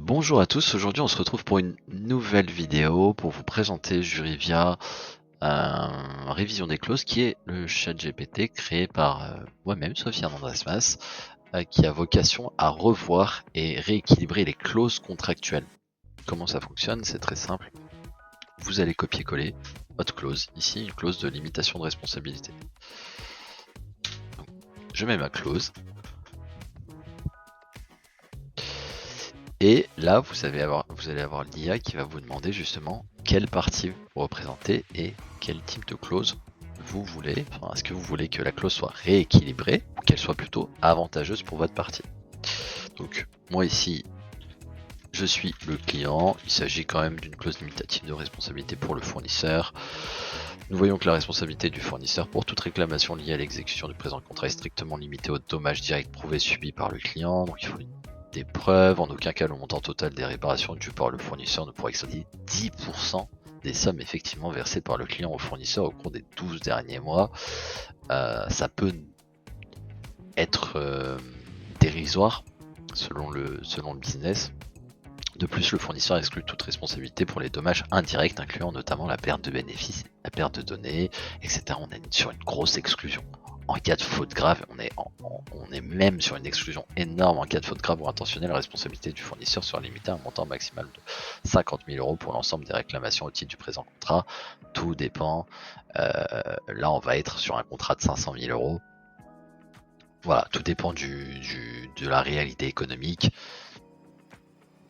Bonjour à tous, aujourd'hui on se retrouve pour une nouvelle vidéo pour vous présenter Jurivia, révision des clauses, qui est le chat GPT créé par moi-même, Sofiane Andresmas, qui a vocation à revoir et rééquilibrer les clauses contractuelles. Comment ça fonctionne? C'est très simple. Vous allez copier-coller votre clause, ici une clause de limitation de responsabilité. Donc, je mets ma clause. Et là, vous allez avoir l'IA qui va vous demander justement quelle partie vous représentez et quel type de clause vous voulez. Enfin, est-ce que vous voulez que la clause soit rééquilibrée ou qu'elle soit plutôt avantageuse pour votre partie? Donc, moi ici, je suis le client. Il s'agit quand même d'une clause limitative de responsabilité pour le fournisseur. Nous voyons que la responsabilité du fournisseur pour toute réclamation liée à l'exécution du présent contrat est strictement limitée aux dommages directs prouvés subis par le client. Donc, il faut des preuves. En aucun cas, le montant total des réparations dues par le fournisseur ne pourra excéder 10% des sommes effectivement versées par le client au fournisseur au cours des 12 derniers mois. Ça peut être dérisoire selon le business. De plus, le fournisseur exclut toute responsabilité pour les dommages indirects, incluant notamment la perte de bénéfices, la perte de données, etc. On est sur une grosse exclusion. En cas de faute grave, on est même sur une exclusion énorme. En cas de faute grave ou intentionnelle, la responsabilité du fournisseur sera limitée à un montant maximal de 50 000 euros pour l'ensemble des réclamations au titre du présent contrat. Tout dépend. Là, on va être sur un contrat de 500 000 euros. Voilà, tout dépend de la réalité économique.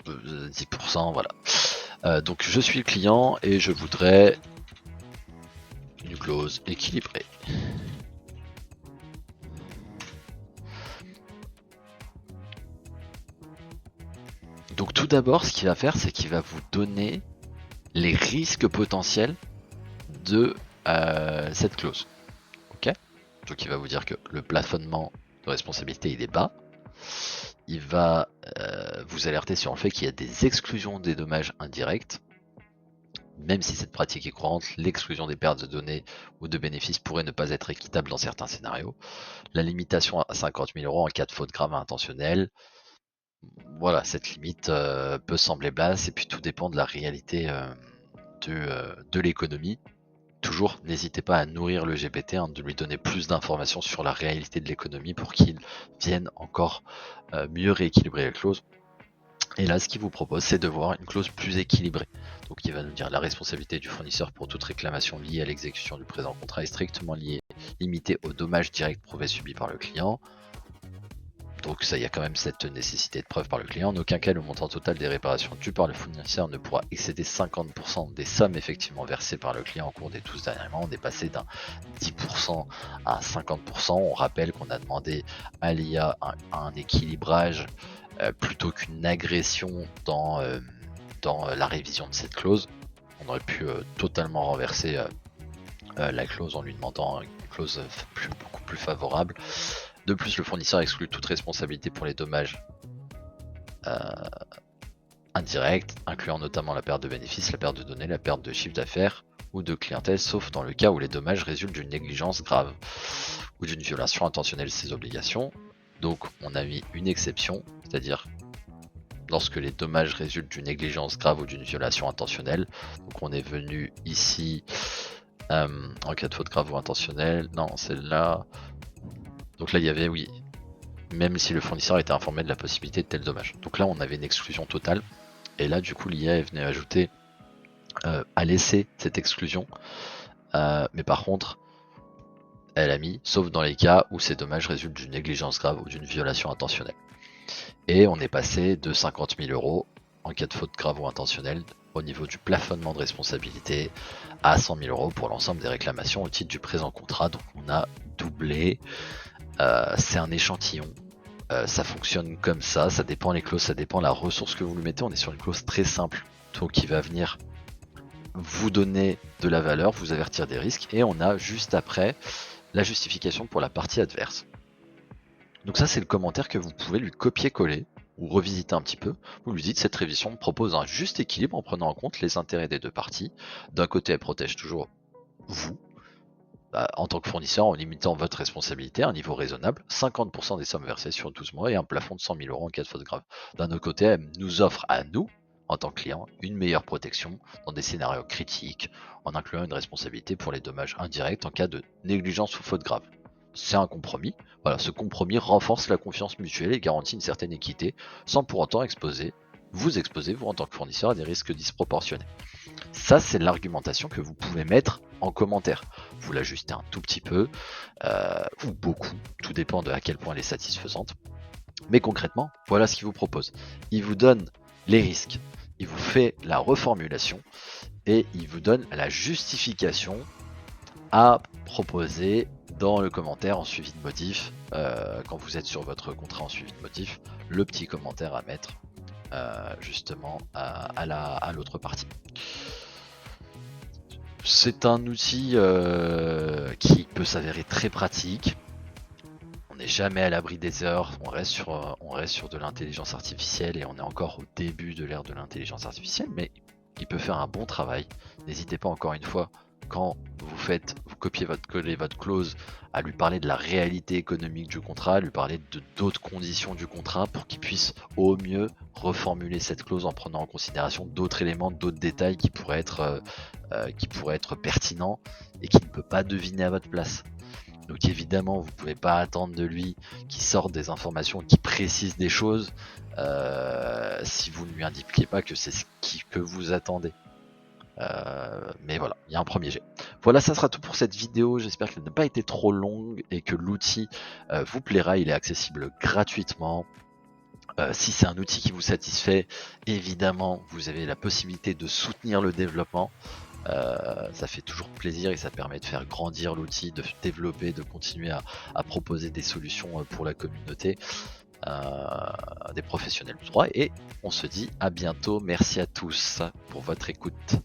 10%, voilà. Donc je suis le client et je voudrais une clause équilibrée. Donc tout d'abord, ce qu'il va faire, c'est qu'il va vous donner les risques potentiels de cette clause. Ok? Donc il va vous dire que le plafonnement de responsabilité il est bas. Il va vous alerter sur le fait qu'il y a des exclusions des dommages indirects. Même si cette pratique est courante, l'exclusion des pertes de données ou de bénéfices pourrait ne pas être équitable dans certains scénarios. La limitation à 50 000 euros en cas de faute grave intentionnelle. Voilà, cette limite peut sembler basse et puis tout dépend de la réalité de l'économie. Toujours, n'hésitez pas à nourrir le GPT, de lui donner plus d'informations sur la réalité de l'économie pour qu'il vienne encore mieux rééquilibrer les clauses. Et là, ce qu'il vous propose, c'est de voir une clause plus équilibrée. Donc, il va nous dire la responsabilité du fournisseur pour toute réclamation liée à l'exécution du présent contrat est strictement limitée aux dommages directs prouvés subis par le client. Donc ça, il y a quand même cette nécessité de preuve par le client. En aucun cas, le montant total des réparations dues par le fournisseur ne pourra excéder 50% des sommes effectivement versées par le client au cours des 12 derniers mois. On est passé d'un 10% à 50%. On rappelle qu'on a demandé à l'IA un équilibrage plutôt qu'une agression dans la révision de cette clause. On aurait pu totalement renverser la clause en lui demandant une clause beaucoup plus favorable. De plus, le fournisseur exclut toute responsabilité pour les dommages indirects, incluant notamment la perte de bénéfices, la perte de données, la perte de chiffre d'affaires ou de clientèle, sauf dans le cas où les dommages résultent d'une négligence grave ou d'une violation intentionnelle de ses obligations. Donc on a mis une exception, c'est-à-dire lorsque les dommages résultent d'une négligence grave ou d'une violation intentionnelle. Donc on est venu ici en cas de faute grave ou intentionnelle. Non, celle-là. Donc là il y avait, oui, même si le fournisseur était informé de la possibilité de tel dommage. Donc là on avait une exclusion totale. Et là du coup l'IA est venue ajouter à laisser cette exclusion. Mais par contre, elle a mis sauf dans les cas où ces dommages résultent d'une négligence grave ou d'une violation intentionnelle. Et on est passé de 50 000 euros en cas de faute grave ou intentionnelle au niveau du plafonnement de responsabilité à 100 000 euros pour l'ensemble des réclamations au titre du présent contrat. Donc on a doublé. C'est un échantillon. Ça fonctionne comme ça dépend les clauses, ça dépend la ressource que vous lui mettez. On est sur une clause très simple, donc qui va venir vous donner de la valeur, vous avertir des risques, et on a juste après la justification pour la partie adverse. Donc ça c'est le commentaire que vous pouvez lui copier-coller ou revisiter un petit peu. Vous lui dites cette révision propose un juste équilibre en prenant en compte les intérêts des deux parties. D'un côté elle protège toujours vous, En tant que fournisseur, en limitant votre responsabilité à un niveau raisonnable, 50% des sommes versées sur 12 mois et un plafond de 100 000 euros en cas de faute grave. D'un autre côté, elle nous offre à nous, en tant que client, une meilleure protection dans des scénarios critiques, en incluant une responsabilité pour les dommages indirects en cas de négligence ou faute grave. C'est un compromis. Voilà, ce compromis renforce la confiance mutuelle et garantit une certaine équité, sans pour autant vous exposer, vous en tant que fournisseur, à des risques disproportionnés. Ça, c'est l'argumentation que vous pouvez mettre en commentaire. Vous l'ajustez un tout petit peu, ou beaucoup, tout dépend de à quel point elle est satisfaisante. Mais concrètement, voilà ce qu'il vous propose. Il vous donne les risques, il vous fait la reformulation, et il vous donne la justification à proposer dans le commentaire en suivi de modif, quand vous êtes sur votre contrat en suivi de modif, le petit commentaire à mettre justement à l'autre partie. C'est un outil qui peut s'avérer très pratique. On n'est jamais à l'abri des erreurs, on reste sur de l'intelligence artificielle et on est encore au début de l'ère de l'intelligence artificielle, mais il peut faire un bon travail. N'hésitez pas, encore une fois, quand vous collez votre clause, à lui parler de la réalité économique du contrat, à lui parler de d'autres conditions du contrat pour qu'il puisse au mieux reformuler cette clause en prenant en considération d'autres éléments, d'autres détails qui pourraient être pertinents et qu'il ne peut pas deviner à votre place. Donc évidemment, vous pouvez pas attendre de lui qu'il sorte des informations qui précisent des choses si vous ne lui indiquez pas que c'est ce que vous attendez. Mais voilà, il y a un premier jet. Voilà, ça sera tout pour cette vidéo. J'espère qu'elle n'a pas été trop longue et que l'outil vous plaira. Il est accessible gratuitement. Si c'est un outil qui vous satisfait, évidemment, vous avez la possibilité de soutenir le développement. Ça fait toujours plaisir et ça permet de faire grandir l'outil, de développer, de continuer à proposer des solutions pour la communauté, des professionnels du droit. Et on se dit à bientôt. Merci à tous pour votre écoute.